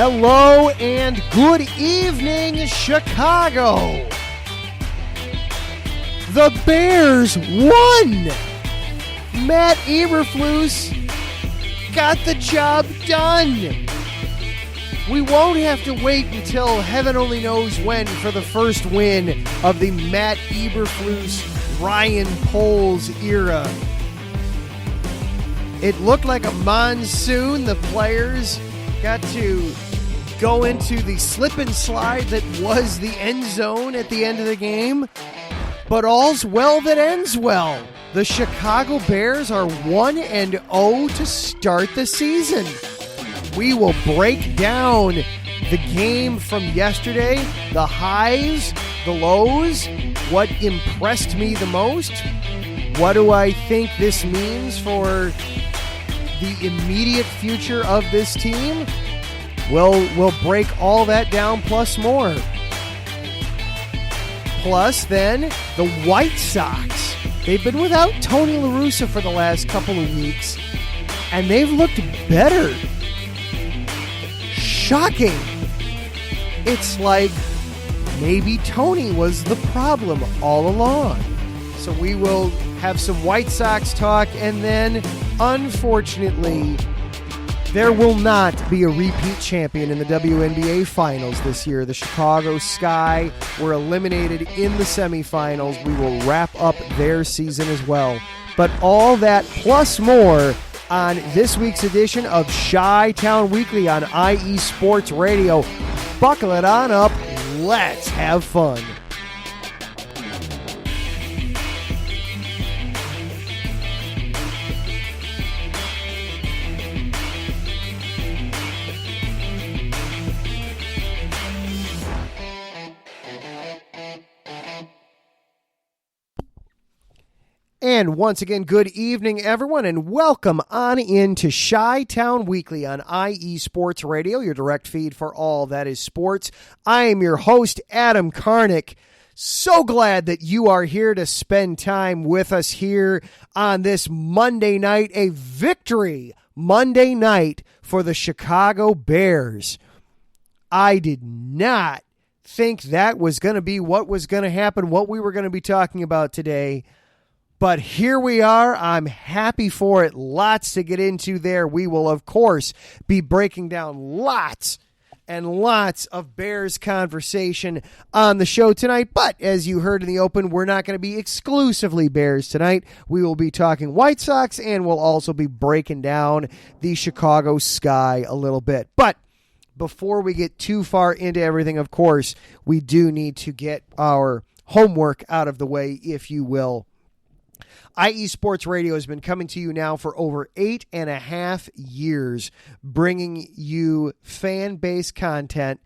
Hello and good evening, Chicago. The Bears won. Matt Eberflus got the job done. We won't have to wait until heaven only knows when for the first win of the Matt Eberflus, Ryan Poles era. It looked like a monsoon. The players got to go into the slip and slide that was the end zone at the end of the game. But all's well that ends well. The Chicago Bears are 1-0 to start the season. We will break down the game from yesterday, the highs, the lows, what impressed me the most, what do I think this means for the immediate future of this team. We'll break all that down plus more. Plus then the White Sox. They've been without Tony La Russa for the last couple of weeks, and they've looked better. Shocking. It's like maybe Tony was the problem all along. So we will have some White Sox talk, and then unfortunately, there will not be a repeat champion in the WNBA Finals this year. The Chicago Sky were eliminated in the semifinals. We will wrap up their season as well. But all that plus more on this week's edition of Chi-Town Weekly on IE Sports Radio. Buckle it on up. Let's have fun. And once again, good evening, everyone, and welcome on into Chi-Town Weekly on IE Sports Radio, your direct feed for all that is sports. I am your host, Adam Karnick. So glad that you are here to spend time with us here on this Monday night, a victory Monday night for the Chicago Bears. I did not think that was going to be what was going to happen, what we were going to be talking about today. But here we are. I'm happy for it. Lots to get into there. We will, of course, be breaking down lots and lots of Bears conversation on the show tonight. But as you heard in the open, we're not going to be exclusively Bears tonight. We will be talking White Sox, and we'll also be breaking down the Chicago Sky a little bit. But before we get too far into everything, of course, we do need to get our homework out of the way, if you will. IE Sports Radio has been coming to you now for over 8.5 years, bringing you fan-based content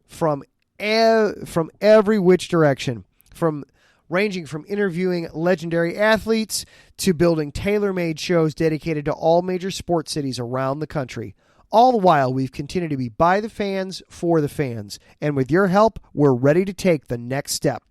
from every which direction, ranging from interviewing legendary athletes to building tailor-made shows dedicated to all major sports cities around the country. All the while, we've continued to be by the fans, for the fans, and with your help, we're ready to take the next step.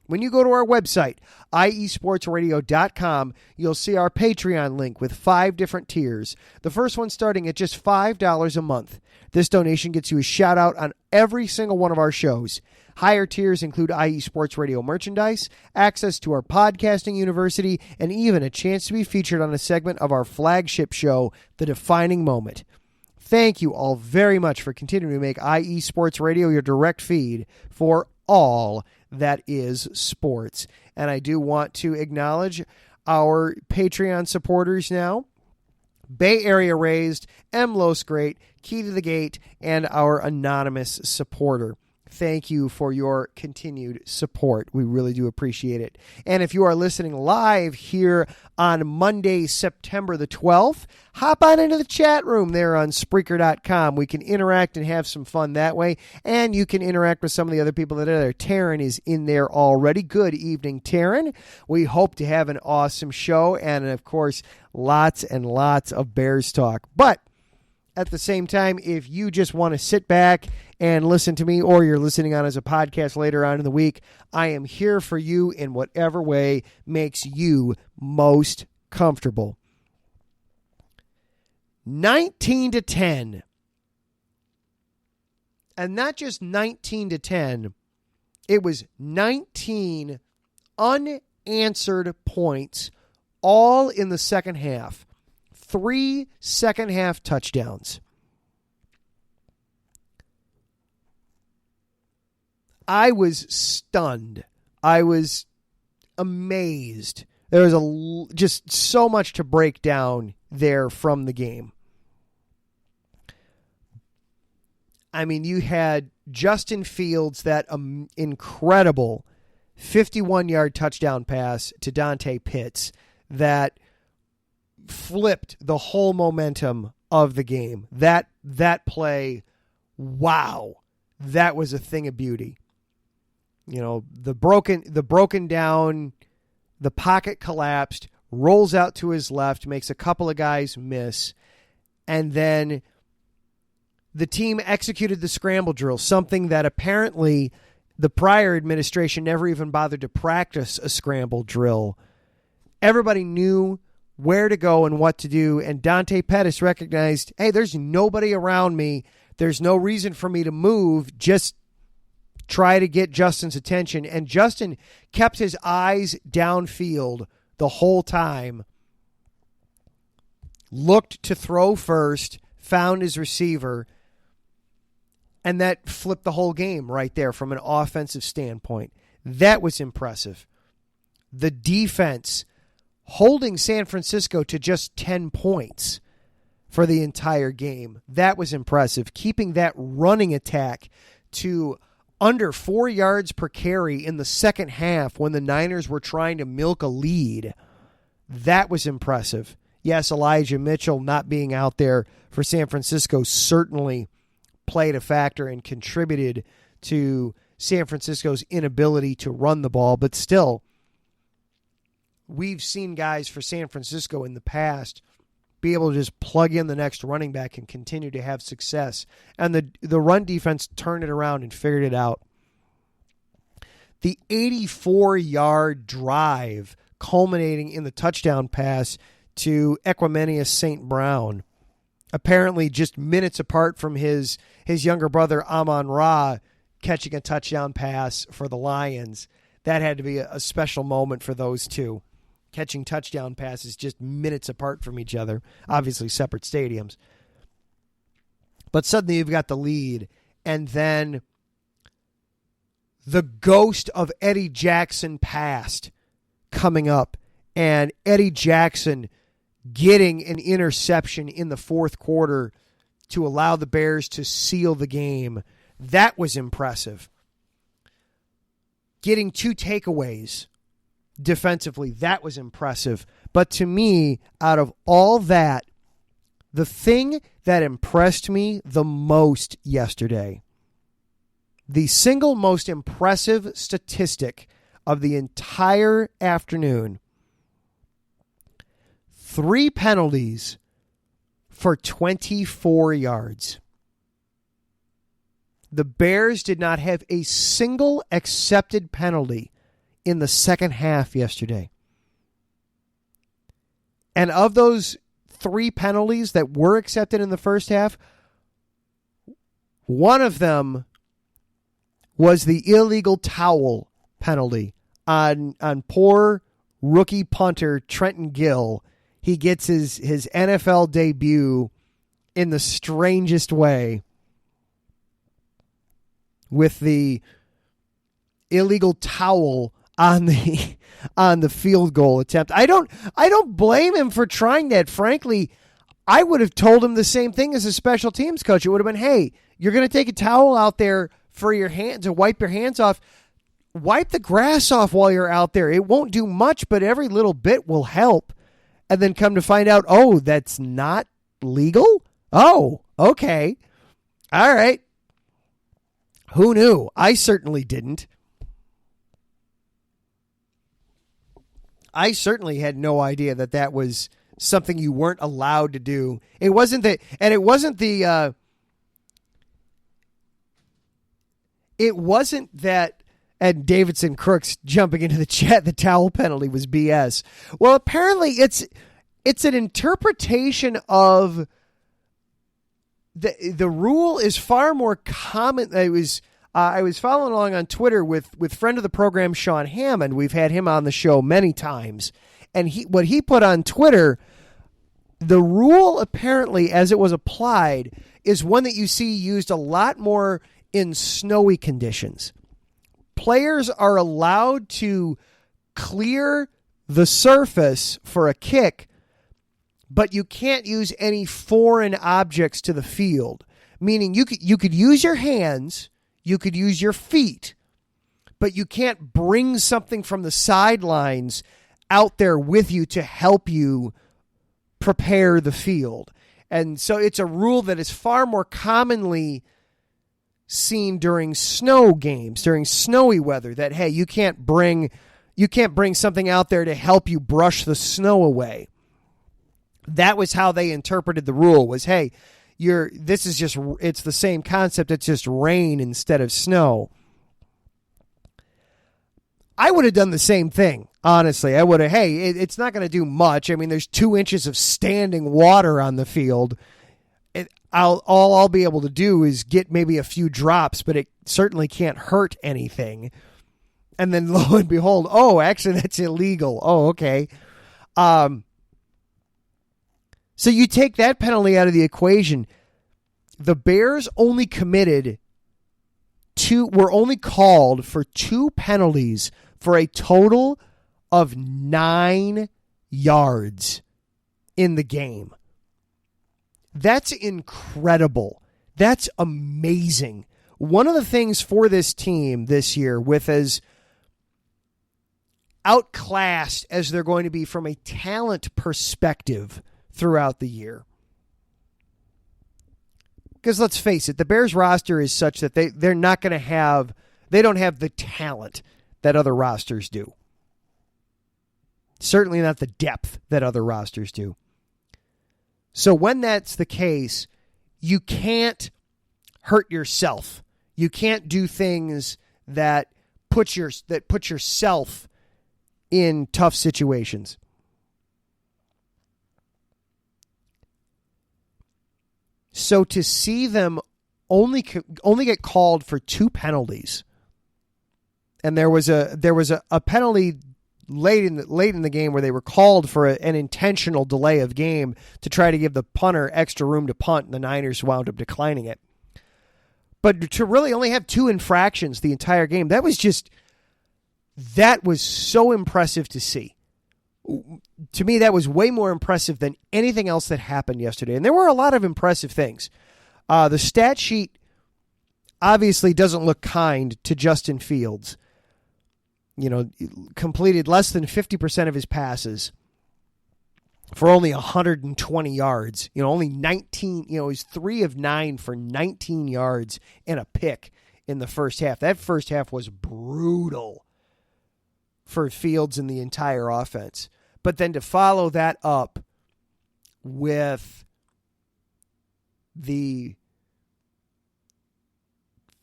When you go to our website, iesportsradio.com, you'll see our Patreon link with 5 different tiers. The first one starting at just $5 a month. This donation gets you a shout out on every single one of our shows. Higher tiers include IE Sports Radio merchandise, access to our podcasting university, and even a chance to be featured on a segment of our flagship show, The Defining Moment. Thank you all very much for continuing to make IE Sports Radio your direct feed for all that is sports. And I do want to acknowledge our Patreon supporters now. Bay Area Raised, M. Los Great, Key to the Gate, and our anonymous supporter. Thank you for your continued support. We really do appreciate it. And if you are listening live here on Monday, September the 12th, hop on into the chat room there on Spreaker.com. We can interact and have some fun that way. And you can interact with some of the other people that are there. Taryn is in there already. Good evening, Taryn. We hope to have an awesome show. And, of course, lots and lots of Bears talk. But at the same time, if you just want to sit back and listen to me, or you're listening on as a podcast later on in the week, I am here for you in whatever way makes you most comfortable. 19-10. And not just 19-10, it was 19 unanswered points, all in the second half. 3 second-half touchdowns. I was stunned. I was amazed. There was just so much to break down there from the game. I mean, you had Justin Fields, that incredible 51-yard touchdown pass to Dante Pitts that flipped the whole momentum of the game. That play, wow, that was a thing of beauty. You know, the broken down, the pocket collapsed, rolls out to his left, makes a couple of guys miss, and then the team executed the scramble drill, something that apparently the prior administration never even bothered to practice a scramble drill. Everybody knew where to go and what to do, and Dante Pettis recognized, hey, there's nobody around me. There's no reason for me to move. Just try to get Justin's attention. And Justin kept his eyes downfield the whole time, looked to throw first, found his receiver, and that flipped the whole game right there from an offensive standpoint. That was impressive. The defense holding San Francisco to just 10 points for the entire game. That was impressive. Keeping that running attack to under 4 yards per carry in the second half when the Niners were trying to milk a lead. That was impressive. Yes, Elijah Mitchell not being out there for San Francisco certainly played a factor and contributed to San Francisco's inability to run the ball, but still, we've seen guys for San Francisco in the past be able to just plug in the next running back and continue to have success. And the run defense turned it around and figured it out. The 84-yard drive culminating in the touchdown pass to Equimenius St. Brown, apparently just minutes apart from his younger brother Amon-Ra catching a touchdown pass for the Lions. That had to be a special moment for those two. Catching touchdown passes just minutes apart from each other. Obviously separate stadiums. But suddenly you've got the lead. And then the ghost of Eddie Jackson passed coming up. And Eddie Jackson getting an interception in the fourth quarter to allow the Bears to seal the game. That was impressive. Getting 2 takeaways defensively, that was impressive. But to me, out of all that, the thing that impressed me the most yesterday, the single most impressive statistic of the entire afternoon, 3 penalties for 24 yards. The Bears did not have a single accepted penalty in the second half yesterday. And of those 3 penalties that were accepted in the first half, one of them was the illegal towel penalty on poor rookie punter Trenton Gill. He gets his NFL debut in the strangest way with the illegal towel on the field goal attempt. I don't blame him for trying that. Frankly, I would have told him the same thing as a special teams coach. It would have been, hey, you're going to take a towel out there for your hand to wipe your hands off. Wipe the grass off while you're out there. It won't do much, but every little bit will help. And then come to find out, oh, that's not legal? Oh, okay. All right. Who knew? I certainly didn't. I certainly had no idea that was something you weren't allowed to do. It wasn't that, and it wasn't the, and Davidson Crooks jumping into the chat, the towel penalty was BS. Well, apparently it's an interpretation of the rule is far more common. I was following along on Twitter with friend of the program Sean Hammond. We've had him on the show many times, and what he put on Twitter, the rule apparently as it was applied is one that you see used a lot more in snowy conditions. Players are allowed to clear the surface for a kick, but you can't use any foreign objects to the field. Meaning you could use your hands, you could use your feet, but you can't bring something from the sidelines out there with you to help you prepare the field. And so it's a rule that is far more commonly seen during snow games, during snowy weather, that, hey, you can't bring something out there to help you brush the snow away. That was how they interpreted the rule, was, hey, it's the same concept, it's just rain instead of snow. I would have done the same thing, honestly. I would have, it's not going to do much. I mean, there's 2 inches of standing water on the field. All I'll be able to do is get maybe a few drops, but it certainly can't hurt anything. And then lo and behold, actually that's illegal. Oh, okay. So you take that penalty out of the equation. The Bears only were only called for 2 penalties for a total of 9 yards in the game. That's incredible. That's amazing. One of the things for this team this year, with as outclassed as they're going to be from a talent perspective throughout the year. Because let's face it, the Bears roster is such that they don't have the talent that other rosters do. Certainly not the depth that other rosters do. So when that's the case, you can't hurt yourself. You can't do things that put yourself in tough situations. So to see them only get called for 2 penalties, and there was a penalty late in the game where they were called for an intentional delay of game to try to give the punter extra room to punt, and the Niners wound up declining it. But to really only have 2 infractions the entire game, that was so impressive to see. To me, that was way more impressive than anything else that happened yesterday. And there were a lot of impressive things. The stat sheet obviously doesn't look kind to Justin Fields. Completed less than 50% of his passes for only 120 yards. Only 19, he's 3 of 9 for 19 yards and a pick in the first half. That first half was brutal for Fields and the entire offense. But then to follow that up with the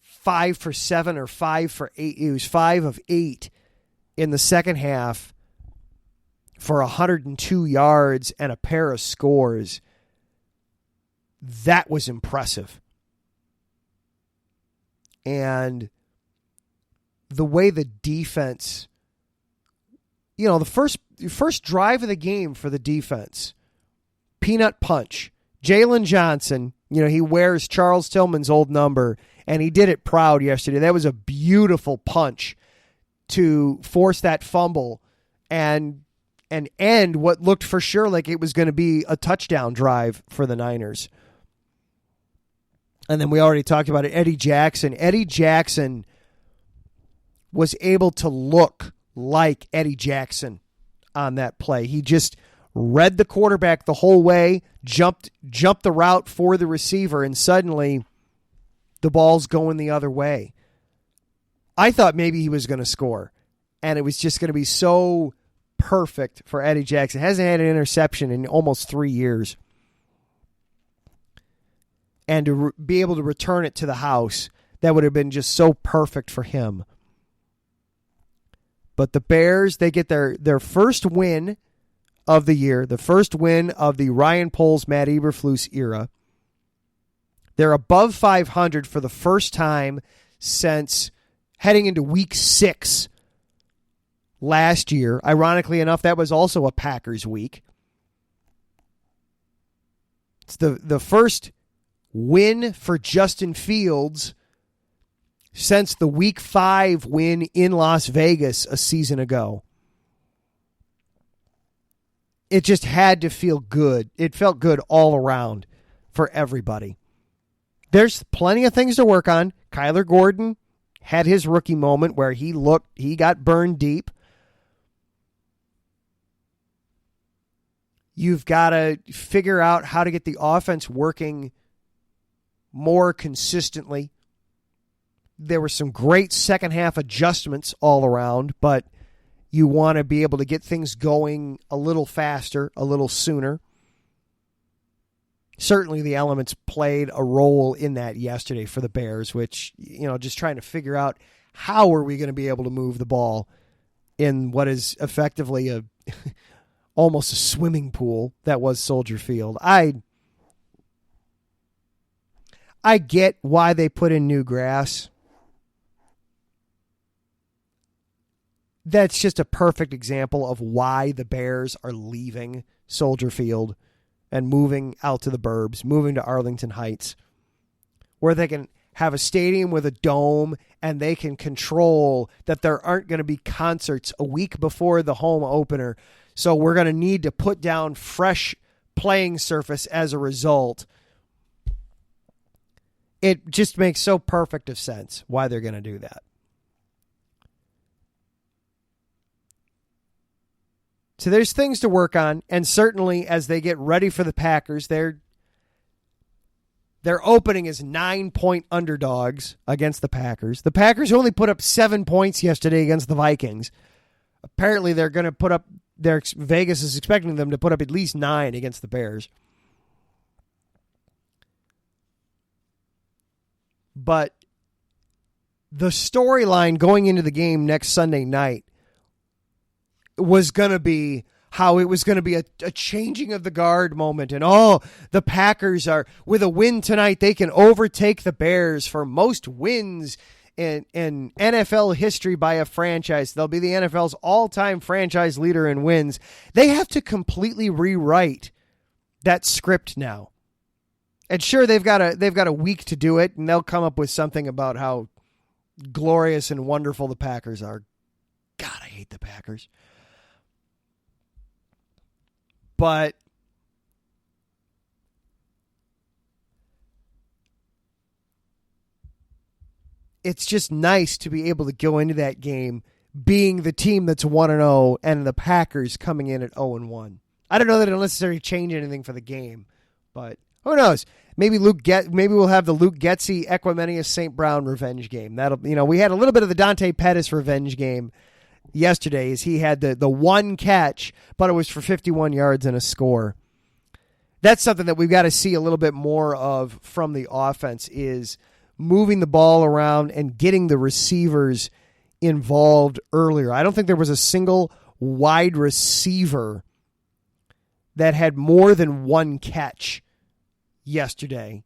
5 for 7 or 5 for 8, it was 5 of 8 in the second half for 102 yards and a pair of scores. That was impressive. And the way the defense, the first drive of the game for the defense, peanut punch. Jalen Johnson, he wears Charles Tillman's old number, and he did it proud yesterday. That was a beautiful punch to force that fumble and end what looked for sure like it was going to be a touchdown drive for the Niners. And then we already talked about it, Eddie Jackson. Eddie Jackson was able to look like Eddie Jackson on that play. He just read the quarterback the whole way, jumped the route for the receiver, and suddenly the ball's going the other way. I thought maybe he was going to score, and it was just going to be so perfect for Eddie Jackson. Hasn't had an interception in almost 3 years. And to be able to return it to the house, that would have been just so perfect for him. But the Bears, they get their first win of the year, the first win of the Ryan Poles, Matt Eberflus era. They're above 500 for the first time since heading into week 6 last year. Ironically enough, that was also a Packers week. It's the first win for Justin Fields since the week 5 win in Las Vegas a season ago. It just had to feel good. It felt good all around for everybody. There's plenty of things to work on. Kyler Gordon had his rookie moment where he got burned deep. You've got to figure out how to get the offense working more consistently. There were some great second half adjustments all around, but you want to be able to get things going a little faster, a little sooner. Certainly the elements played a role in that yesterday for the Bears, which, just trying to figure out how are we going to be able to move the ball in what is effectively almost a swimming pool that was Soldier Field. I get why they put in new grass. That's just a perfect example of why the Bears are leaving Soldier Field and moving out to the burbs, moving to Arlington Heights, where they can have a stadium with a dome and they can control that there aren't going to be concerts a week before the home opener. So we're going to need to put down fresh playing surface as a result. It just makes so perfect of sense why they're going to do that. So there's things to work on, and certainly as they get ready for the Packers, their opening is 9-point underdogs against the Packers. The Packers only put up 7 points yesterday against the Vikings. Apparently they're going to put up, Vegas is expecting them to put up at least 9 against the Bears. But the storyline going into the game next Sunday night was going to be how it was going to be a changing of the guard moment. And, the Packers are, with a win tonight, they can overtake the Bears for most wins in NFL history by a franchise. They'll be the NFL's all-time franchise leader in wins. They have to completely rewrite that script now. And sure, they've got a week to do it, and they'll come up with something about how glorious and wonderful the Packers are. God, I hate the Packers. But it's just nice to be able to go into that game being the team that's 1-0 and the Packers coming in at 0-1. I don't know that it'll necessarily change anything for the game, but who knows? Maybe we'll have the Luke Getsy Equimenius St. Brown revenge game. We had a little bit of the Dante Pettis revenge game yesterday, as he had the one catch, but it was for 51 yards and a score. That's something that we've got to see a little bit more of from the offense, is moving the ball around and getting the receivers involved earlier. I don't think there was a single wide receiver that had more than one catch yesterday.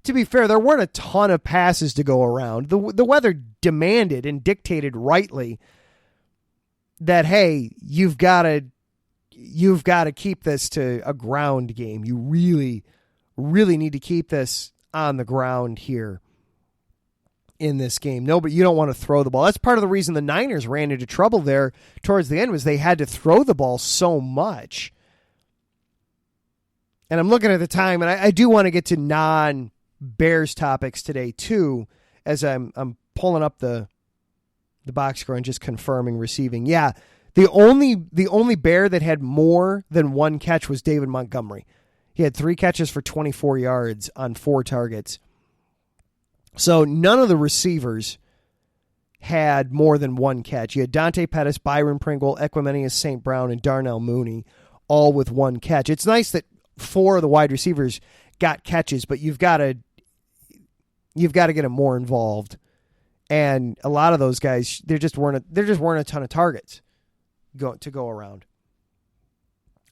To be fair, there weren't a ton of passes to go around. The weather demanded and dictated rightly that, hey, you've got to keep this to a ground game. You really, really need to keep this on the ground here in this game. No, but you don't want to throw the ball. That's part of the reason the Niners ran into trouble there towards the end, was they had to throw the ball so much. And I'm looking at the time, and I do want to get to non-Bears topics today too, as I'm pulling up the box score and just confirming receiving. Yeah, the only Bear that had more than one catch was David Montgomery. He had 3 catches for 24 yards on 4 targets. So none of the receivers had more than one catch. You had Dante Pettis, Byron Pringle, Equimenius St. Brown, and Darnell Mooney, all with one catch. It's nice that 4 of the wide receivers got catches, but you've got to get them more involved. And a lot of those guys, there just weren't a ton of targets to go around.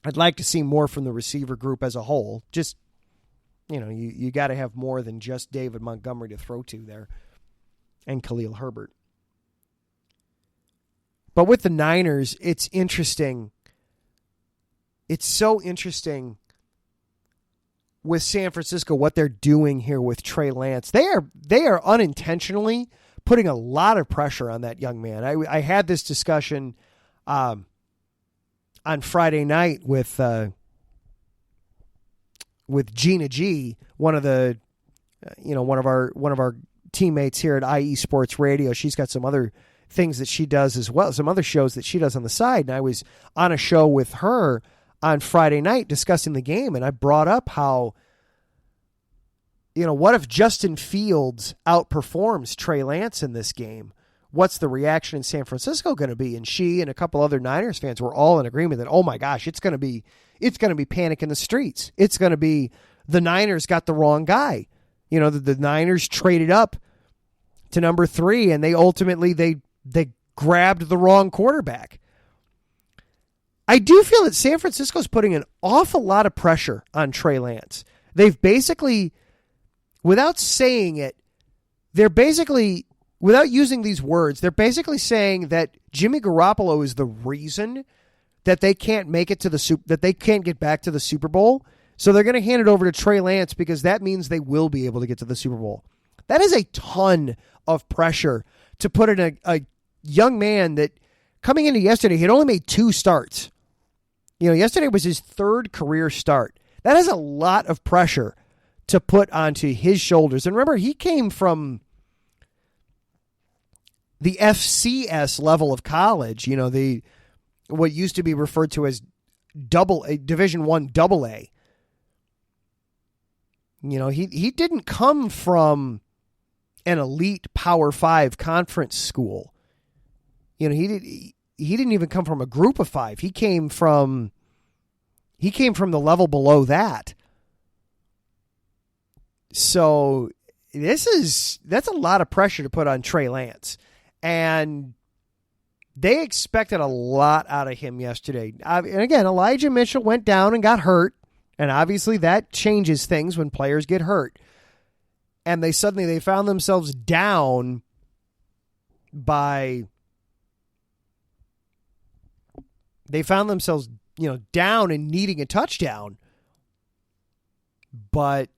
I'd like to see more from the receiver group as a whole. Just you got to have more than just David Montgomery to throw to there and Khalil Herbert. But with the Niners, it's interesting. It's so interesting with San Francisco, what they're doing here with Trey Lance. They are unintentionally putting a lot of pressure on that young man. I had this discussion on Friday night with Gina G, one of our teammates here at IE Sports Radio. She's got some other things that she does as well, some other shows that she does on the side. And I was on a show with her on Friday night discussing the game, and I brought up how, what if Justin Fields outperforms Trey Lance in this game? What's the reaction in San Francisco going to be? And she and a couple other Niners fans were all in agreement that, oh my gosh, it's going to be panic in the streets. It's going to be the Niners got the wrong guy. The Niners traded up to number 3, and they ultimately they grabbed the wrong quarterback. I do feel that San Francisco's putting an awful lot of pressure on Trey Lance. They've basically, without saying it, without using these words, they're basically saying that Jimmy Garoppolo is the reason that they can't make it to that they can't get back to the Super Bowl. So they're going to hand it over to Trey Lance because that means they will be able to get to the Super Bowl. That is a ton of pressure to put in a young man that, coming into yesterday, he had only made 2 starts. Yesterday was his 3rd career start. That is a lot of pressure to put onto his shoulders. And remember, he came from the FCS level of college, what used to be referred to as Division I AA. He didn't come from an elite Power 5 conference school. He didn't even come from a group of 5. He came from the level below that. So that's a lot of pressure to put on Trey Lance. And they expected a lot out of him yesterday. And again, Elijah Mitchell went down and got hurt. And obviously that changes things when players get hurt. And they found themselves down by... They found themselves, down and needing a touchdown. But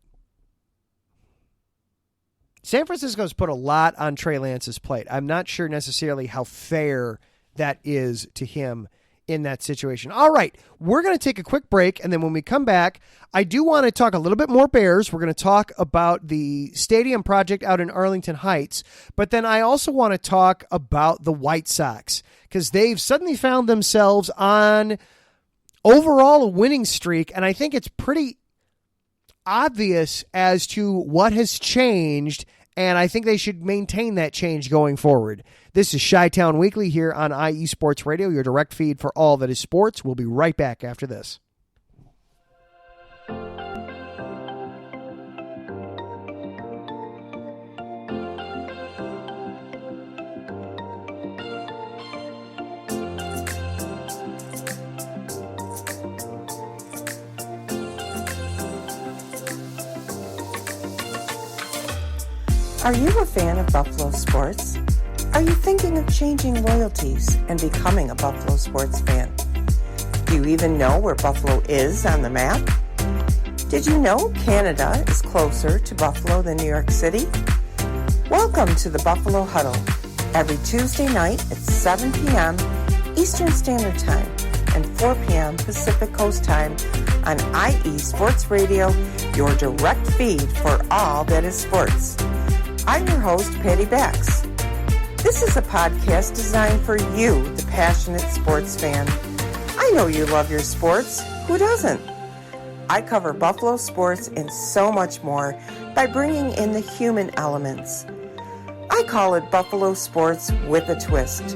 San Francisco's put a lot on Trey Lance's plate. I'm not sure necessarily how fair that is to him in that situation. All right, we're going to take a quick break, and then when we come back, I do want to talk a little bit more Bears. We're going to talk about the stadium project out in Arlington Heights, but then I also want to talk about the White Sox, because they've suddenly found themselves on overall a winning streak, and I think it's pretty obvious as to what has changed, and I think they should maintain that change going forward. This is Chi-Town Weekly here on IE Sports Radio, your direct feed for all that is sports. We'll be right back after this. Are you a fan of Buffalo sports? Are you thinking of changing loyalties and becoming a Buffalo sports fan? Do you even know where Buffalo is on the map? Did you know Canada is closer to Buffalo than New York City? Welcome to the Buffalo Huddle, every Tuesday night at 7 p.m. Eastern Standard Time and 4 p.m. Pacific Coast Time on IE Sports Radio, your direct feed for all that is sports. I'm your host, Patty Bax. This is a podcast designed for you, the passionate sports fan. I know you love your sports. Who doesn't? I cover Buffalo sports and so much more by bringing in the human elements. I call it Buffalo Sports with a Twist.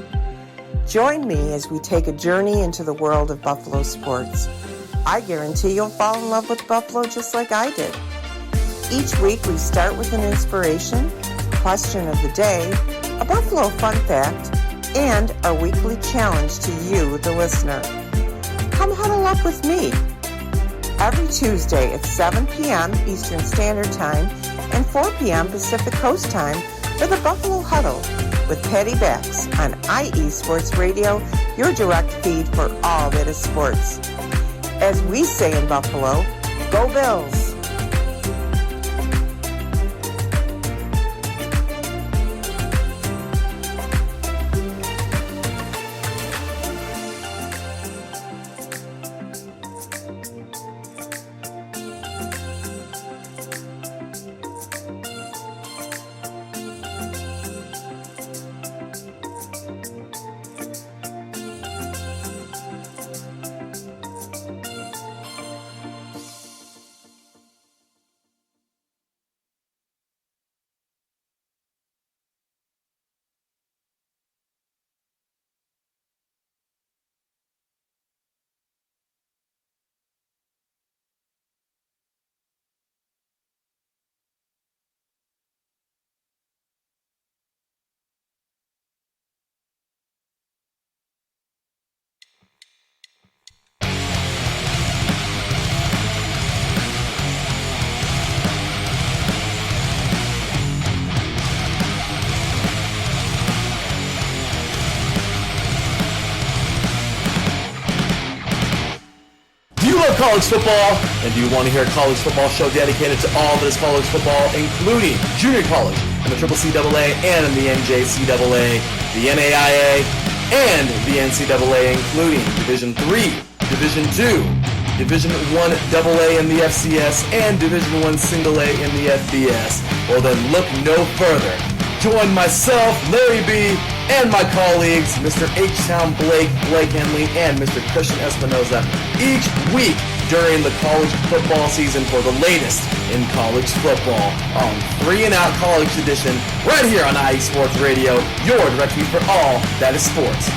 Join me as we take a journey into the world of Buffalo sports. I guarantee you'll fall in love with Buffalo just like I did. Each week we start with an inspiration, question of the day, a Buffalo fun fact, and our weekly challenge to you, the listener. Come huddle up with me. every Tuesday at 7 p.m. Eastern Standard Time and 4 p.m. Pacific Coast Time for the Buffalo Huddle with Patty Bax on IE Sports Radio, your direct feed for all that is sports. As we say in Buffalo, go Bills! College football, and do you want to hear a college football show dedicated to all that is college football, including junior college and the CCAA and the NJCAA, the NAIA, and the NCAA, including Division III, Division II, Division I AA in the FCS, and Division I A in the FBS? Well then look no further. Join myself, Larry B., and my colleagues, Mr. H-Town Blake Henley, and Mr. Christian Espinoza, each week during the college football season for the latest in college football on 3 and Out College Edition, right here on IE Sports Radio, your direct feed for all that is sports.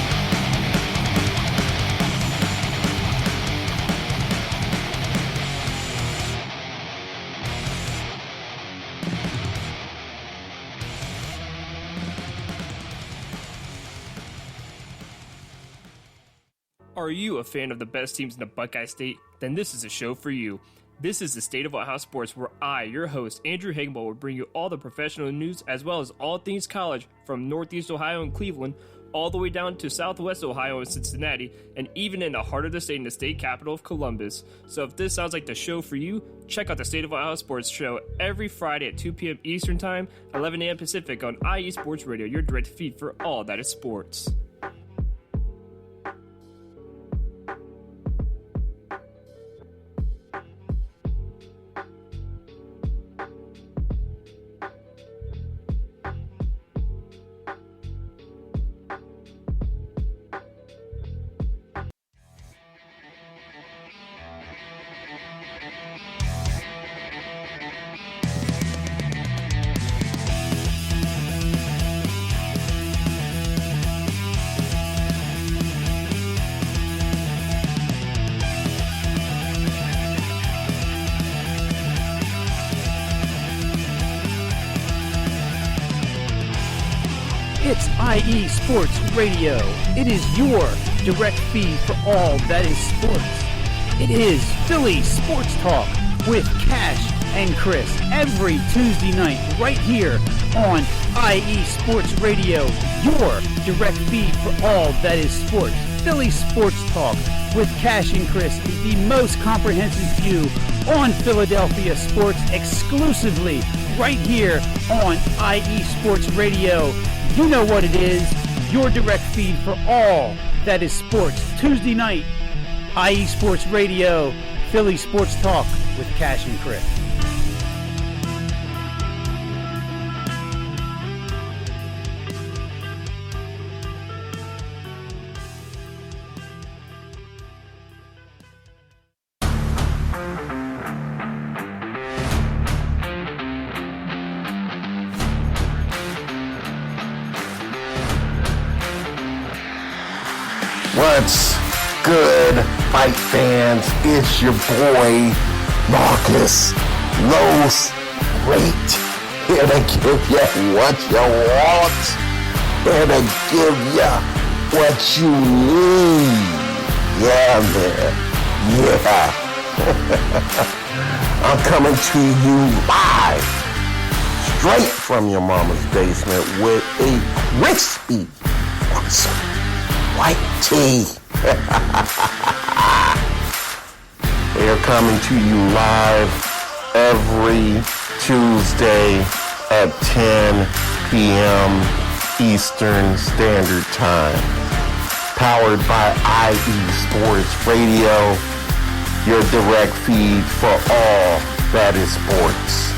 Are you a fan of the best teams in the Buckeye State? Then this is a show for you. This is the State of Ohio Sports, where I, your host, Andrew Hagenball, will bring you all the professional news as well as all things college from Northeast Ohio and Cleveland, all the way down to Southwest Ohio and Cincinnati, and even in the heart of the state in the state capital of Columbus. So if this sounds like the show for you, check out the State of Ohio Sports show every Friday at 2 p.m. Eastern Time, 11 a.m. Pacific on IE Sports Radio, your direct feed for all that is sports. It's IE Sports Radio. It is your direct feed for all that is sports. It is Philly Sports Talk with Cash and Chris every Tuesday night right here on IE Sports Radio, your direct feed for all that is sports. Philly Sports Talk with Cash and Chris is the most comprehensive view on Philadelphia sports exclusively right here on IE Sports Radio. You know what it is, your direct feed for all that is sports. Tuesday night, IE Sports Radio, Philly Sports Talk with Cash and Chris. What's good, fight fans? It's your boy, Marcus Los Great, here to give you what you want, here to give you what you need. Yeah, man. Yeah. I'm coming to you live, straight from your mama's basement with a crispy white tea. We are coming to you live every Tuesday at 10 p.m. Eastern Standard Time. Powered by IE Sports Radio, your direct feed for all that is sports.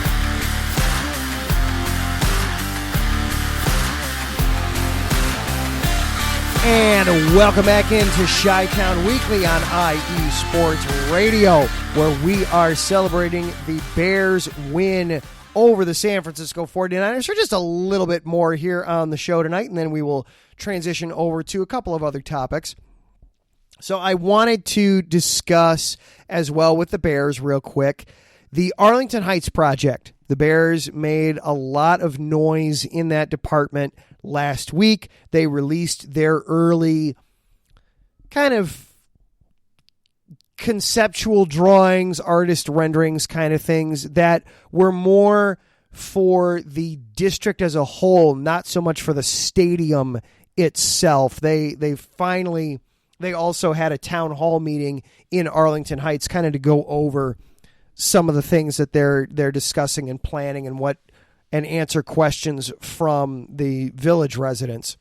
And welcome back into Chi-Town Weekly on IE Sports Radio, where we are celebrating the Bears' win over the San Francisco 49ers for just a little bit more here on the show tonight, and then we will transition over to a couple of other topics. So I wanted to discuss as well with the Bears real quick, the Arlington Heights project. The Bears made a lot of noise in that department last week. They released their early kind of conceptual drawings, artist renderings kind of things that were more for the district as a whole, not so much for the stadium itself. They also had a town hall meeting in Arlington Heights kind of to go over some of the things that they're discussing and planning and answer questions from the village residents.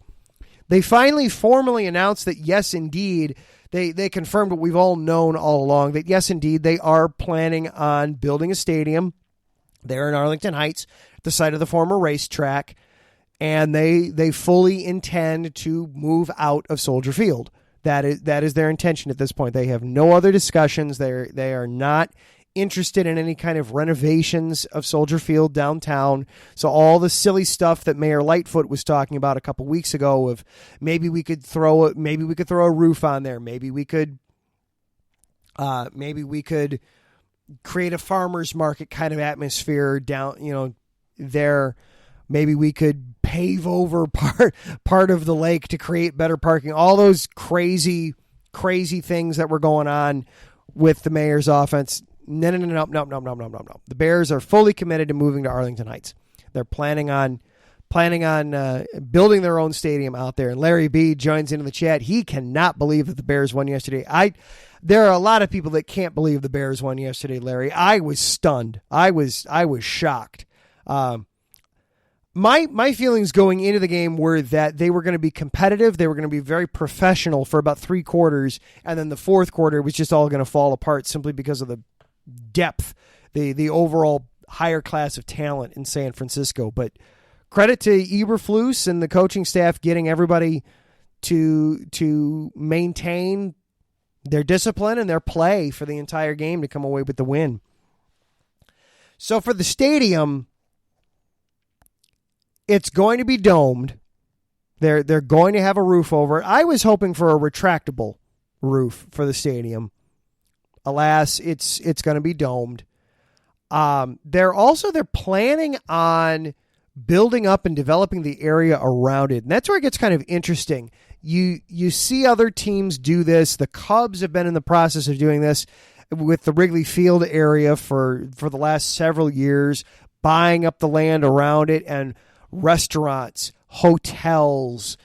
They finally formally announced that yes, indeed, they confirmed what we've all known all along, that yes, indeed, they are planning on building a stadium there in Arlington Heights, the site of the former racetrack, and they fully intend to move out of Soldier Field. That is their intention at this point. They have no other discussions. They are not interested in any kind of renovations of Soldier Field downtown. So all the silly stuff that Mayor Lightfoot was talking about a couple weeks ago of maybe we could throw a roof on there. Maybe we could create a farmer's market kind of atmosphere down, there. Maybe we could pave over part of the lake to create better parking. All those crazy things that were going on with the mayor's offense. No. The Bears are fully committed to moving to Arlington Heights. They're planning on building their own stadium out there. And Larry B joins into the chat. He cannot believe that the Bears won yesterday. There are a lot of people that can't believe the Bears won yesterday, Larry. I was stunned. I was shocked. My feelings going into the game were that they were going to be competitive. They were going to be very professional for about 3 quarters. And then the fourth quarter was just all going to fall apart simply because of the depth, the overall higher class of talent in San Francisco. But credit to Eberflus and the coaching staff getting everybody to maintain their discipline and their play for the entire game to come away with the win. So for the stadium, it's going to be domed. They're going to have a roof over it. I was hoping for a retractable roof for the stadium. Alas, it's going to be domed. They're planning on building up and developing the area around it. And that's where it gets kind of interesting. You see other teams do this. The Cubs have been in the process of doing this with the Wrigley Field area for the last several years, buying up the land around it, and restaurants, hotels,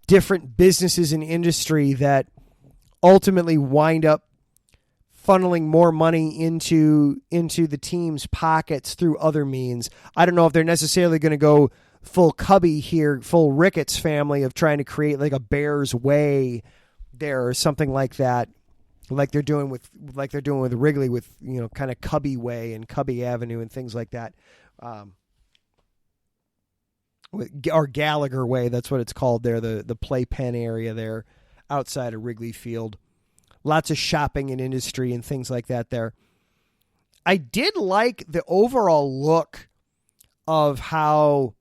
different businesses and industry that ultimately wind up funneling more money into the team's pockets through other means. I don't know if they're necessarily going to go full Cubby here, full Ricketts family of trying to create like a Bears Way there or something like that, like they're doing with Wrigley with kind of Cubby Way and Cubby Avenue and things like that. Or Gallagher Way, that's what it's called there, the playpen area there outside of Wrigley Field. Lots of shopping and industry and things like that there. I did like the overall look of how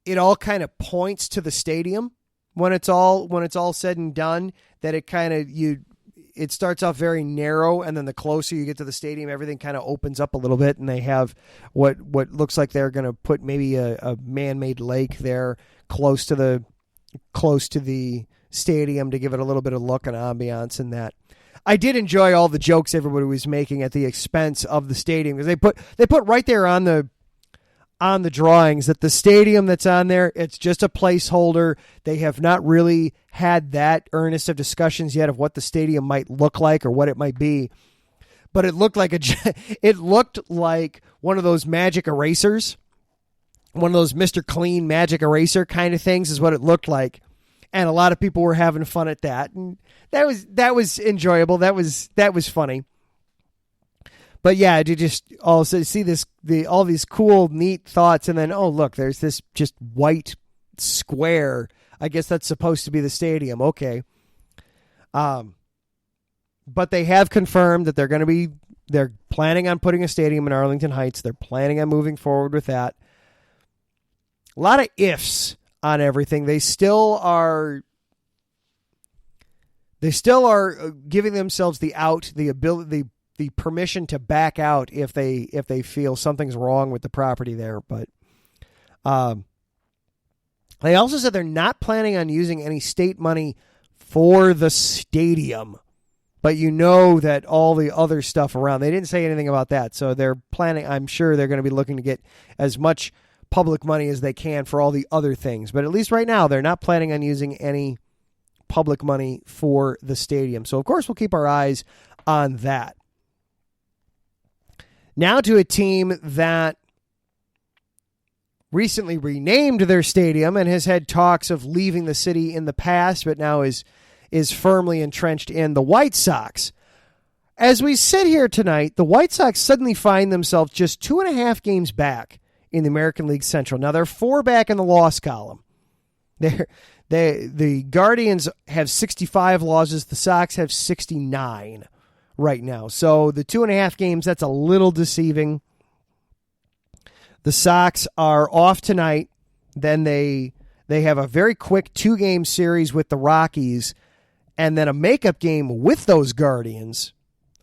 it all kind of points to the stadium when it's all said and done, that it starts off very narrow, and then the closer you get to the stadium, everything kind of opens up a little bit, and they have what looks like they're going to put maybe a man-made lake there close to the stadium to give it a little bit of look and ambiance in that. I did enjoy all the jokes everybody was making at the expense of the stadium, because they put right there on the drawings that the stadium that's on there, it's just a placeholder. They have not really had that earnest of discussions yet of what the stadium might look like or what it might be. But it looked like one of those magic erasers, one of those Mr. Clean magic eraser kind of things is what it looked like. And a lot of people were having fun at that. And that was enjoyable. That was funny. But yeah, to just also see all these cool, neat thoughts, and then, oh, look, there's this just white square. I guess that's supposed to be the stadium. Okay. But they have confirmed that they're planning on putting a stadium in Arlington Heights. They're planning on moving forward with that. A lot of ifs on everything. They still are giving themselves the ability, the permission to back out if they feel something's wrong with the property there. But they also said they're not planning on using any state money for the stadium. But you know that all the other stuff around, they didn't say anything about that. So they're planning, I'm sure they're going to be looking to get as much public money as they can for all the other things. But at least right now, they're not planning on using any public money for the stadium. So, of course, we'll keep our eyes on that. Now to a team that recently renamed their stadium and has had talks of leaving the city in the past, but now is firmly entrenched in the White Sox. As we sit here tonight, the White Sox suddenly find themselves just 2.5 games back in the American League Central. Now, they're 4 back in the loss column. The Guardians have 65 losses. The Sox have 69 right now. So the 2.5 games, that's a little deceiving. The Sox are off tonight. Then they have a very quick 2-game series with the Rockies, and then a makeup game with those Guardians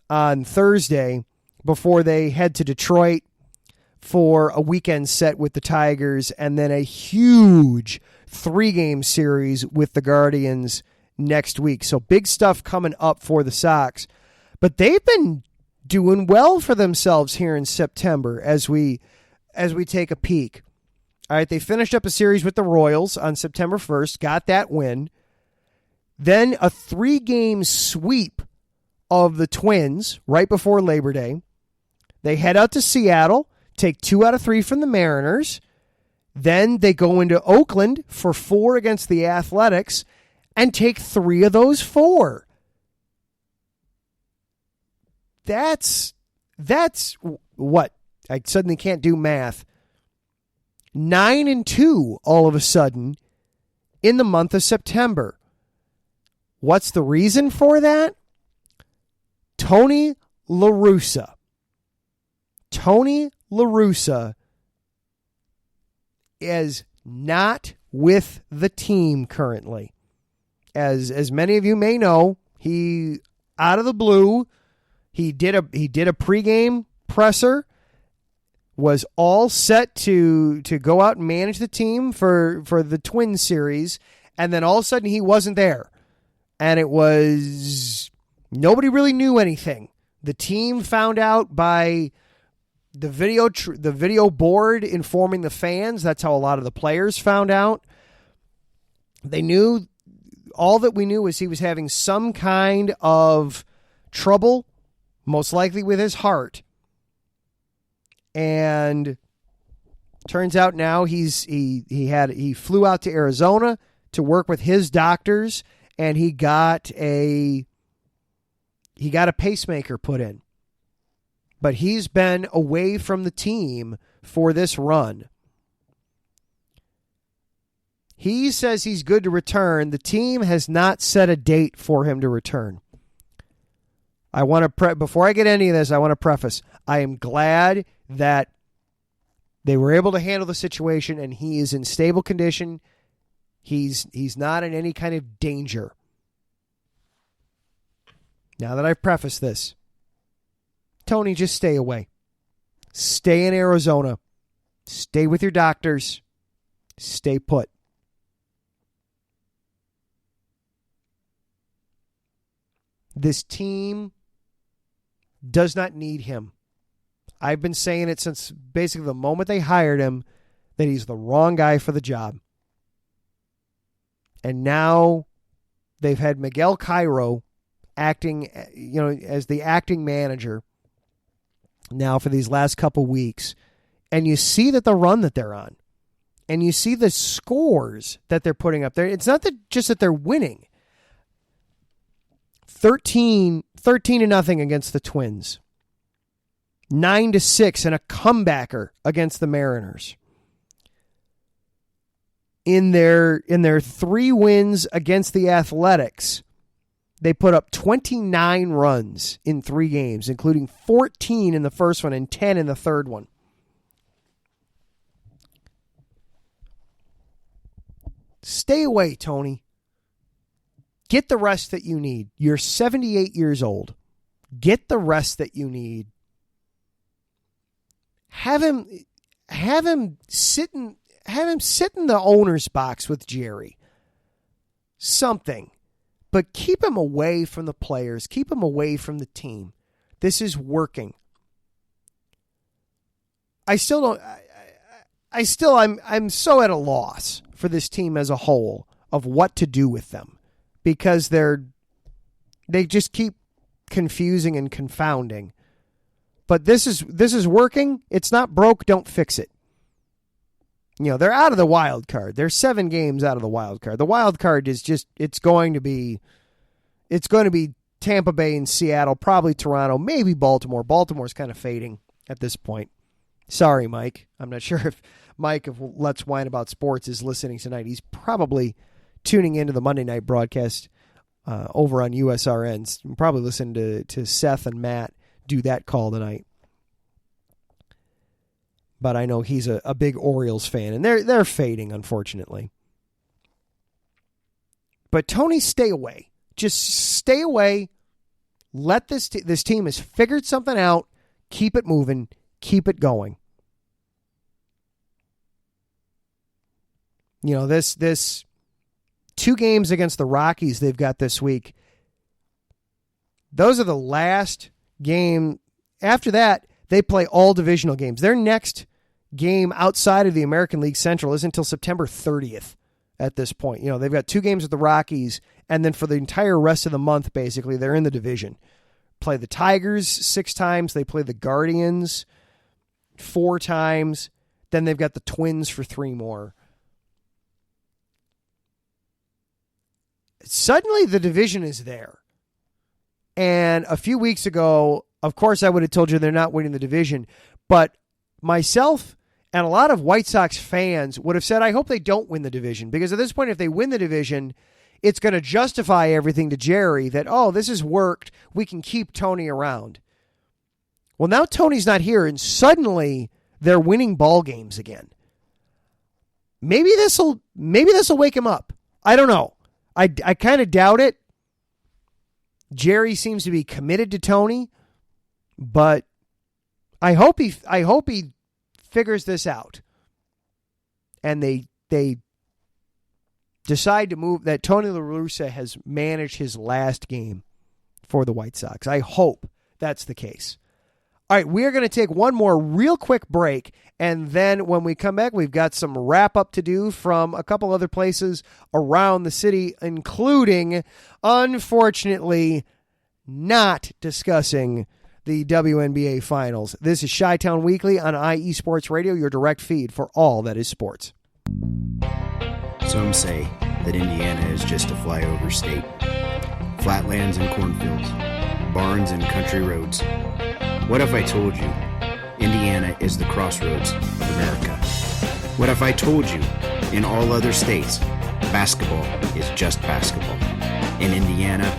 on Thursday before they head to Detroit for a weekend set with the Tigers, and then a huge 3-game series with the Guardians next week. So big stuff coming up for the Sox. But they've been doing well for themselves here in September as we take a peek. All right, they finished up a series with the Royals on September 1st, got that win. Then a 3-game sweep of the Twins right before Labor Day. They head out to Seattle, take 2 out of 3 from the Mariners. Then they go into Oakland for 4 against the Athletics and take 3 of those 4. That's what? I suddenly can't do math. 9-2 all of a sudden in the month of September. What's the reason for that? Tony La Russa. Tony La Russa is not with the team currently. As many of you may know, he out of the blue, he did a pregame presser, was all set to go out and manage the team for the Twins series, and then all of a sudden he wasn't there. And it was, nobody really knew anything. The team found out by the video board informing the fans. That's how a lot of the players found out. They knew, all that we knew was he was having some kind of trouble, most likely with his heart. And turns out now he flew out to Arizona to work with his doctors, and he got a pacemaker put in. But he's been away from the team for this run. He says he's good to return. The team has not set a date for him to return. I want to before I get any of this, I want to preface, I am glad that they were able to handle the situation and he is in stable condition. He's not in any kind of danger. Now that I've prefaced this, Tony, just stay away. Stay in Arizona. Stay with your doctors. Stay put. This team does not need him. I've been saying it since basically the moment they hired him that he's the wrong guy for the job. And now they've had Miguel Cairo acting, as the acting manager now for these last couple weeks. And you see that the run that they're on. And you see the scores that they're putting up there. It's not just that they're winning. 13-0 against the Twins. 9-6 and a comebacker against the Mariners. In their 3 wins against the Athletics, they put up 29 runs in 3 games, including 14 in the first one and 10 in the third one. Stay away, Tony. Get the rest that you need. You're 78 years old. Get the rest that you need. Have him sit in the owner's box with Jerry. Something. But keep him away from the players. Keep him away from the team. This is working. I'm so at a loss for this team as a whole of what to do with them, because they just keep confusing and confounding. But this is working. It's not broke. Don't fix it. They're out of the wild card. They're 7 games out of the wild card. The wild card is just, it's going to be Tampa Bay and Seattle, probably Toronto, maybe Baltimore. Baltimore's kind of fading at this point. Sorry, Mike. I'm not sure if Mike of Let's Whine About Sports is listening tonight. He's probably tuning into the Monday night broadcast over on USRN. Probably listening to Seth and Matt do that call tonight. But I know he's a big Orioles fan, and they're fading, unfortunately. But Tony, stay away. Just stay away. Let this team has figured something out. Keep it moving. Keep it going. This 2 games against the Rockies they've got this week. Those are the last game. After that, they play all divisional games. Their next game outside of the American League Central isn't until September 30th at this point. They've got 2 games with the Rockies, and then for the entire rest of the month, basically, they're in the division. Play the Tigers 6 times. They play the Guardians 4 times. Then they've got the Twins for 3 more. Suddenly, the division is there. And a few weeks ago, of course, I would have told you they're not winning the division. But myself and a lot of White Sox fans would have said, I hope they don't win the division. Because at this point, if they win the division, it's going to justify everything to Jerry that, this has worked. We can keep Tony around. Well, now Tony's not here, and suddenly they're winning ball games again. Maybe this'll wake him up. I don't know. I kind of doubt it. Jerry seems to be committed to Tony, but I hope he figures this out, and they decide to move. That Tony La Russa has managed his last game for the White Sox. I hope that's the case. All right, we are going to take one more real quick break, and then when we come back, we've got some wrap-up to do from a couple other places around the city, including, unfortunately, not discussing the WNBA Finals. This is Chi-Town Weekly on IE Sports Radio, your direct feed for all that is sports. Some say that Indiana is just a flyover state. Flatlands and cornfields, barns and country roads. What if I told you Indiana is the crossroads of America? What if I told you in all other states, basketball is just basketball? In Indiana,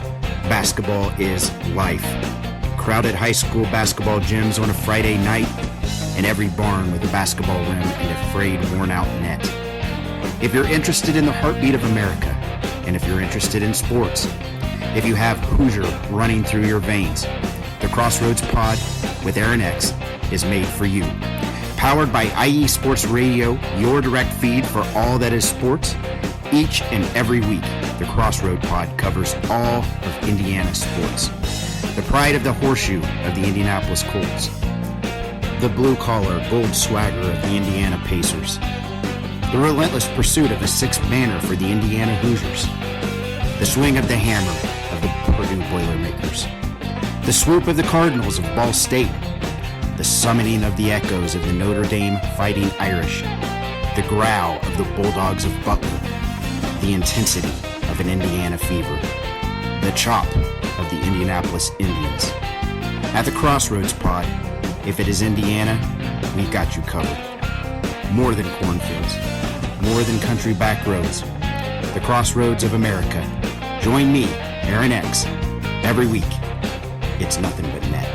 basketball is life. Crowded high school basketball gyms on a Friday night, and every barn with a basketball rim and a frayed, worn-out net. If you're interested in the heartbeat of America, and if you're interested in sports, if you have Hoosier running through your veins, the Crossroads Pod with Aaron X is made for you. Powered by IE Sports Radio, your direct feed for all that is sports, each and every week. the Crossroad Pod covers all of Indiana sports. The pride of the horseshoe of the Indianapolis Colts. The blue-collar gold swagger of the Indiana Pacers. The relentless pursuit of the sixth banner for the Indiana Hoosiers. The swing of the hammer of the Purdue Boilermakers. The swoop of the Cardinals of Ball State. The summoning of the echoes of the Notre Dame Fighting Irish. The growl of the Bulldogs of Butler. The intensity of an Indiana fever. The chop of the Indianapolis Indians. At the Crossroads Pod, if it is Indiana, we've got you covered. More than cornfields. More than country back roads. The Crossroads of America. Join me, Aaron X, every week. It's nothing but net.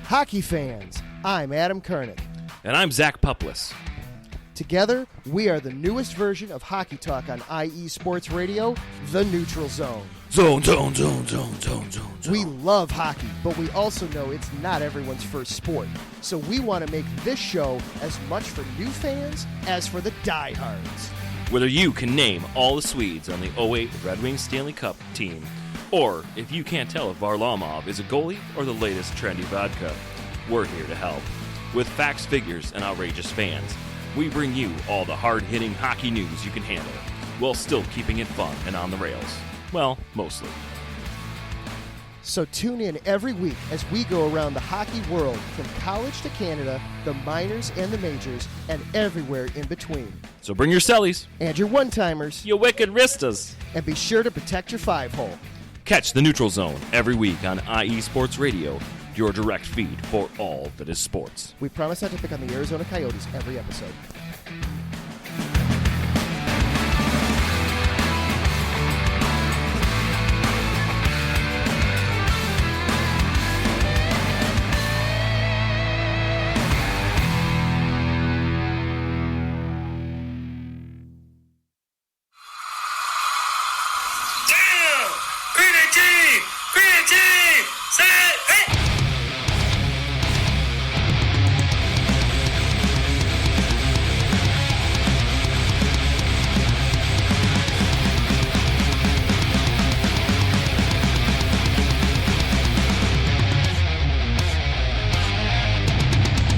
Hockey fans, I'm Adam Kernick. And I'm Zach Puplis. Together, we are the newest version of Hockey Talk on IE Sports Radio, The Neutral Zone. Zone. We love hockey, but we also know it's not everyone's first sport. So we want to make this show as much for new fans as for the diehards. Whether you can name all the Swedes on the 08 Red Wings Stanley Cup team, or if you can't tell if Varlamov is a goalie or the latest trendy vodka, we're here to help. With facts, figures, and outrageous fans, we bring you all the hard-hitting hockey news you can handle, while still keeping it fun and on the rails. Well, mostly. So tune in every week as we go around the hockey world, from college to Canada, the minors and the majors, and everywhere in between. So bring your cellies. And your one-timers. You wicked wristas. And be sure to protect your five-hole. Catch the Neutral Zone every week on IE Sports Radio, your direct feed for all that is sports. We promise not to pick on the Arizona Coyotes every episode.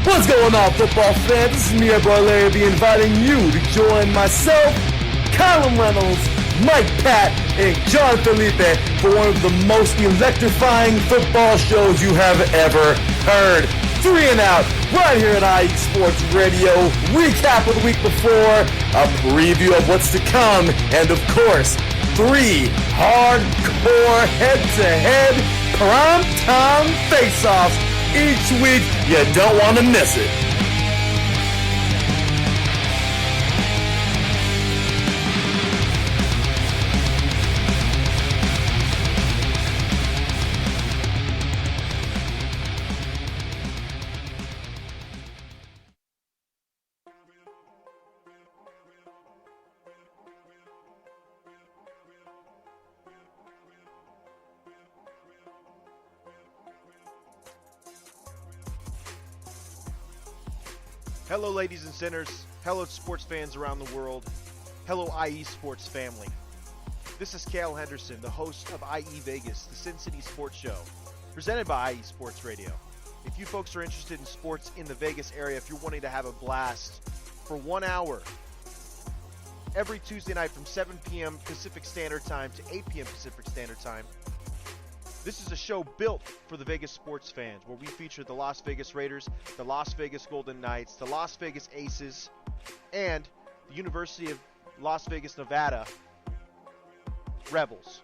What's going on, football fans? This is me, your boy Larry B, inviting you to join myself, Colin Reynolds, Mike Pat, and John Felipe for one of the most electrifying football shows you have ever heard. 3 and Out, right here at IE Sports Radio. Recap of the week before, a preview of what's to come, and of course, 3 hardcore head-to-head prime-time face-offs each week. You don't want to miss it. Hello, ladies and sinners. Hello, sports fans around the world. Hello, IE Sports family. This is Cale Henderson, the host of IE Vegas, the Sin City Sports Show, presented by IE Sports Radio. If you folks are interested in sports in the Vegas area, if you're wanting to have a blast for 1 hour, every Tuesday night from 7 p.m. Pacific Standard Time to 8 p.m. Pacific Standard Time, this is a show built for the Vegas sports fans, where we feature the Las Vegas Raiders, the Las Vegas Golden Knights, the Las Vegas Aces, and the University of Las Vegas, Nevada Rebels.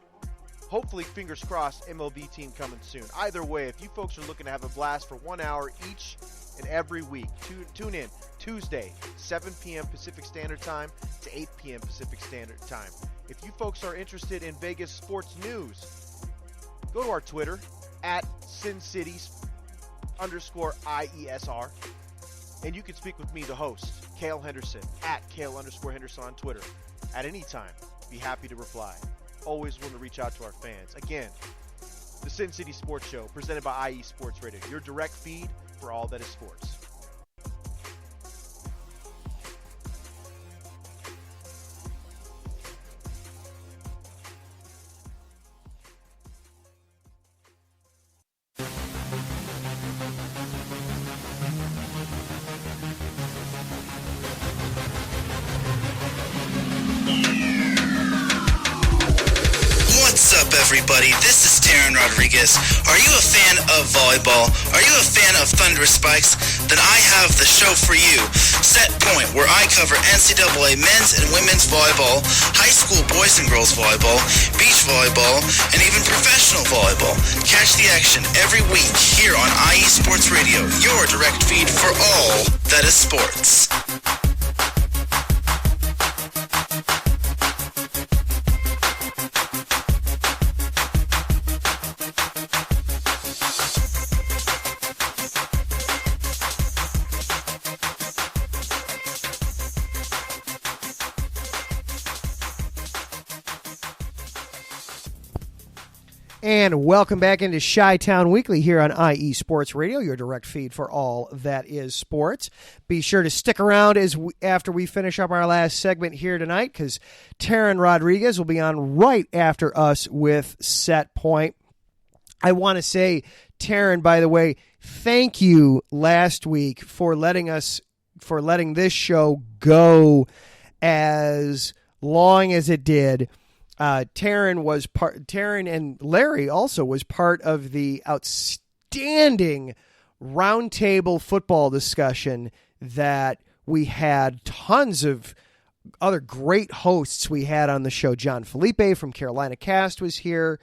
Hopefully, fingers crossed, MLB team coming soon. Either way, if you folks are looking to have a blast for 1 hour each and every week, tune in Tuesday, 7 p.m. Pacific Standard Time to 8 p.m. Pacific Standard Time. If you folks are interested in Vegas sports news, go to our Twitter at SinCities_IESR. And you can speak with me, the host, Cale Henderson, at Cale_Henderson on Twitter. At any time, be happy to reply. Always willing to reach out to our fans. Again, the Sin City Sports Show, presented by IE Sports Radio, your direct feed for all that is sports. What's up, everybody? This is Taryn Rodriguez. Are you a fan of volleyball? Are you a fan of Thunder Spikes? Then I have the show for you, Set Point, where I cover NCAA men's and women's volleyball, high school boys and girls volleyball, beach volleyball, and even professional volleyball. Catch the action every week here on IE Sports Radio, your direct feed for all that is sports. And welcome back into Chi-Town Weekly here on IE Sports Radio, your direct feed for all that is sports. Be sure to stick around after we finish up our last segment here tonight, because Taryn Rodriguez will be on right after us with Set Point. I want to say, Taryn, by the way, thank you last week for letting this show go as long as it did. Taryn and Larry also was part of the outstanding roundtable football discussion that we had. Tons of other great hosts we had on the show. John Felipe from Carolina Cast was here.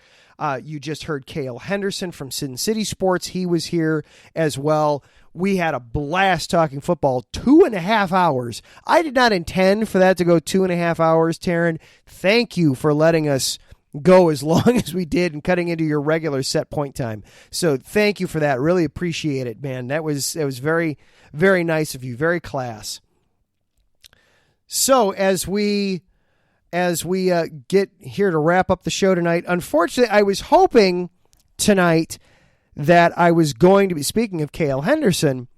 You just heard Cale Henderson from Sin City Sports. He was here as well. We had a blast talking football, 2.5 hours. I did not intend for that to go 2.5 hours, Taryn. Thank you for letting us go as long as we did and cutting into your regular set point time. So thank you for that. Really appreciate it, man. That was very, very nice of you. Very class. So as we get here to wrap up the show tonight, unfortunately, I was hoping tonight that I was going to be, speaking of Cale Henderson,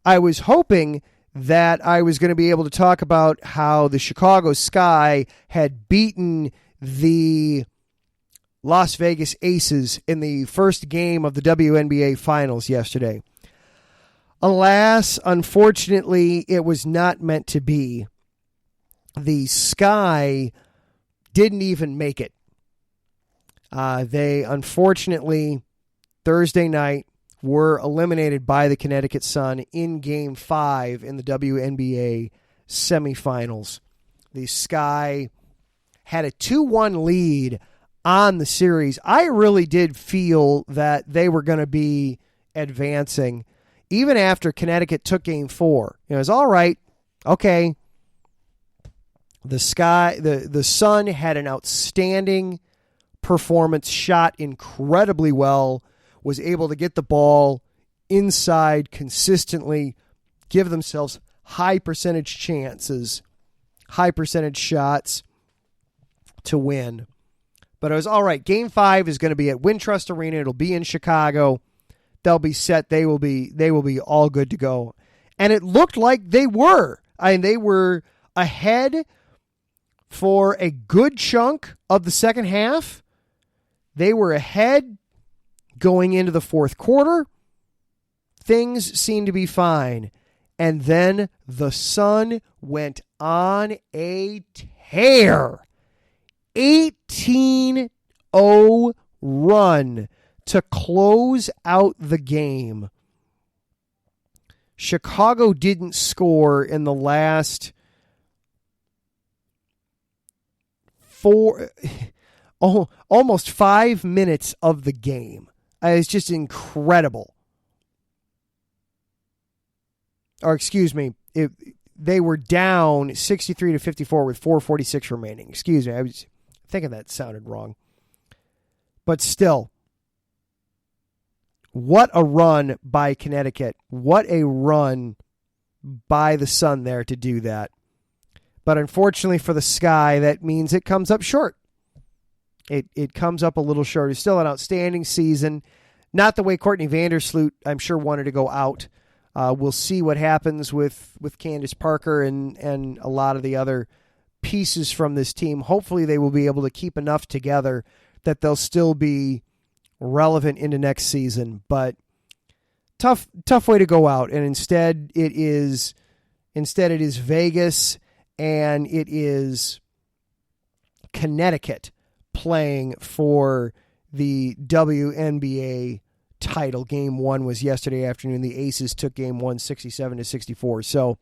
I was hoping that I was going to be able to talk about how the Chicago Sky had beaten the Las Vegas Aces in the first game of the WNBA Finals yesterday. Alas, unfortunately, it was not meant to be. The Sky didn't even make it. They, unfortunately, Thursday night, were eliminated by the Connecticut Sun in Game 5 in the WNBA semifinals. The Sky had a 2-1 lead on the series. I really did feel that they were going to be advancing, even after Connecticut took Game 4. It was all right. Okay. The Sun had an outstanding performance, shot incredibly well, was able to get the ball inside consistently, give themselves high percentage chances, high percentage shots to win. But it was all right. Game 5 is going to be at Wintrust Arena. It'll be in Chicago. They'll be set. They will be all good to go. And it looked like they were. They were ahead for a good chunk of the second half. They were ahead going into the fourth quarter. Things seemed to be fine. And then the Sun went on a tear. 18-0 run to close out the game. Chicago didn't score in the last almost 5 minutes of the game. It's just incredible. Or excuse me, they were down 63-54 with 4:46 remaining. Excuse me, thinking that sounded wrong. But still, what a run by Connecticut. What a run by the Sun there to do that. But unfortunately for the Sky, that means it comes up short. It comes up a little short. It's still an outstanding season. Not the way Courtney Vandersloot, I'm sure, wanted to go out. We'll see what happens with Candace Parker and a lot of the other pieces from this team. Hopefully they will be able to keep enough together that they'll still be relevant into next season. But tough way to go out. And instead it is Vegas and it is Connecticut playing for the WNBA title. Game 1 was yesterday afternoon. The Aces took game 1 67-64. So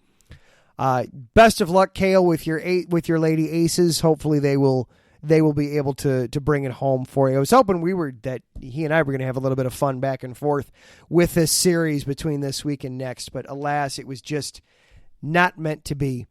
best of luck, Kale, with your Lady Aces. Hopefully they will be able to bring it home for you. I was hoping that he and I were going to have a little bit of fun back and forth with this series between this week and next, but alas, it was just not meant to be.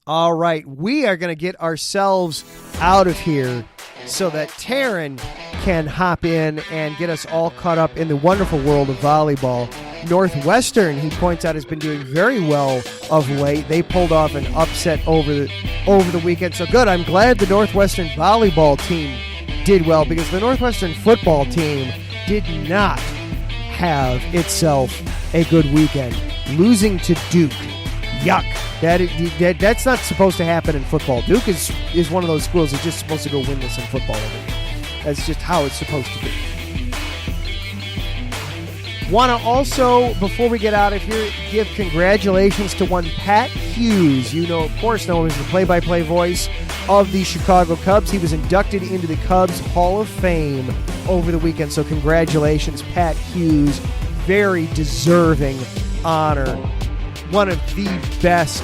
All right, we are going to get ourselves out of here so that Taryn can hop in and get us all caught up in the wonderful world of volleyball. Northwestern, he points out, has been doing very well of late. They pulled off an upset over the weekend. So good. I'm glad the Northwestern volleyball team did well, because the Northwestern football team did not have itself a good weekend. Losing to Duke. Yuck. That's not supposed to happen in football. Duke is one of those schools that's just supposed to go winless in football every year. That's just how it's supposed to be. Want to also, before we get out of here, give congratulations to one Pat Hughes. You know, of course, known as the play-by-play voice of the Chicago Cubs. He was inducted into the Cubs Hall of Fame over the weekend. So congratulations, Pat Hughes. Very deserving honor. One of the best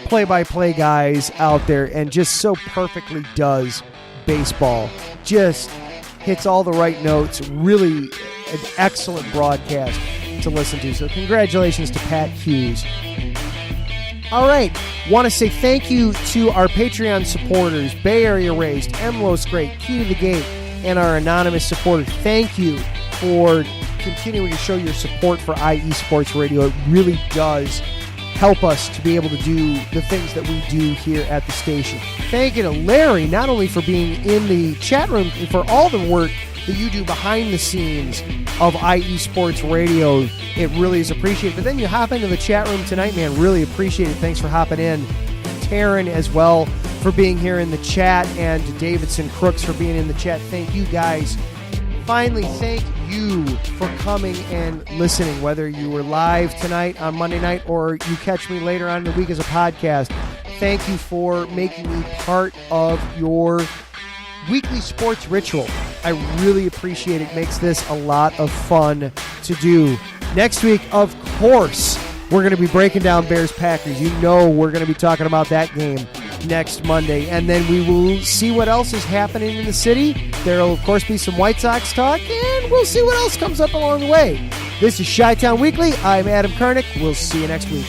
play-by-play guys out there, and just so perfectly does baseball. Just hits all the right notes. Really an excellent broadcast to listen to. So congratulations to Pat Hughes. All right. Want to say thank you to our Patreon supporters, Bay Area Raised, MLO's Great, Key to the Gate, and our anonymous supporters. Thank you for continuing to show your support for IE Sports Radio. It really does help us to be able to do the things that we do here at the station. Thank you to Larry, not only for being in the chat room, for all the work that you do behind the scenes of IE Sports Radio. It really is appreciated. But then you hop into the chat room tonight, man. Really appreciate it. Thanks for hopping in. Taryn as well for being here in the chat, and to Davidson Crooks for being in the chat. Thank you guys. Finally, thank you for coming and listening, whether you were live tonight on Monday night or you catch me later on in the week as a podcast. Thank you for making me part of your weekly sports ritual. I really appreciate it. It makes this a lot of fun to do. Next week, of course, we're going to be breaking down Bears-Packers. You know we're going to be talking about that game next Monday. And then we will see what else is happening in the city. There will, of course, be some White Sox talk, and we'll see what else comes up along the way. This is Chi-Town Weekly. I'm Adam Karnick. We'll see you next week.